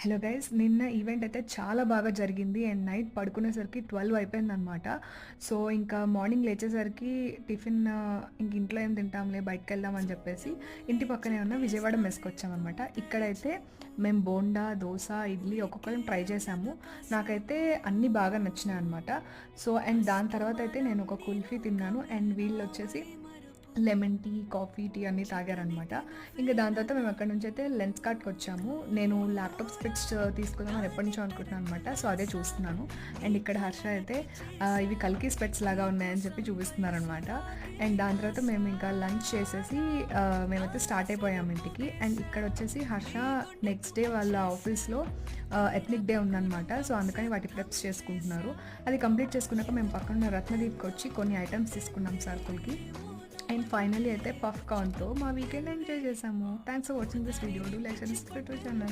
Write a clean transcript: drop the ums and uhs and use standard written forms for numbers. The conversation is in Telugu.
హలో గైస్, నిన్న ఈవెంట్ అయితే చాలా బాగా జరిగింది అండ్ నైట్ పడుకునేసరికి 12 అయిపోయిందనమాట. సో ఇంకా మార్నింగ్ లేచేసరికి టిఫిన్ ఇంక ఇంట్లో ఏం తింటాంలే బయటకు వెళ్దాం అని చెప్పేసి ఇంటి పక్కనే ఉన్న విజయవాడ మెస్కి వచ్చామన్నమాట. ఇక్కడైతే మేము బోండా, దోశ, ఇడ్లీ ఒక్కొక్కరం ట్రై చేసాము. నాకైతే అన్నీ బాగా నచ్చినాయి అనమాట. సో అండ్ దాని తర్వాత అయితే నేను ఒక కుల్ఫీ తిన్నాను అండ్ వీళ్ళు వచ్చేసి లెమన్ టీ, కాఫీ, టీ అన్నీ తాగారనమాట. ఇంకా దాని తర్వాత మేము అక్కడి నుంచి అయితే లెన్స్ కార్ట్కి వచ్చాము. నేను ల్యాప్టాప్ స్పెట్స్ తీసుకుందాం అని ఎప్పటి నుంచో అనుకుంటున్నాను అనమాట. సో అదే చూస్తున్నాను. అండ్ ఇక్కడ హర్ష అయితే ఇవి కల్కి స్పెట్స్ లాగా ఉన్నాయని చెప్పి చూపిస్తున్నారనమాట. అండ్ దాని తర్వాత మేము ఇంకా లంచ్ చేసేసి మేమైతే స్టార్ట్ అయిపోయాము ఇంటికి. అండ్ ఇక్కడ వచ్చేసి హర్ష నెక్స్ట్ డే వాళ్ళ ఆఫీస్లో ఎథ్నిక్ డే ఉందన్నమాట. సో అందుకని వాటి ప్రెప్స్ చేసుకుంటున్నారు. అది కంప్లీట్ చేసుకున్నాక మేము పక్కన రత్నదీప్కి వచ్చి కొన్ని ఐటమ్స్ తీసుకున్నాం సర్కుల్కి. అండ్ ఫైనలీ అయితే పఫ్ కార్న్తో మా వీకెండ్ ఎంజాయ్ చేసాము. Thanks for watching this video. Do like and subscribe to channel.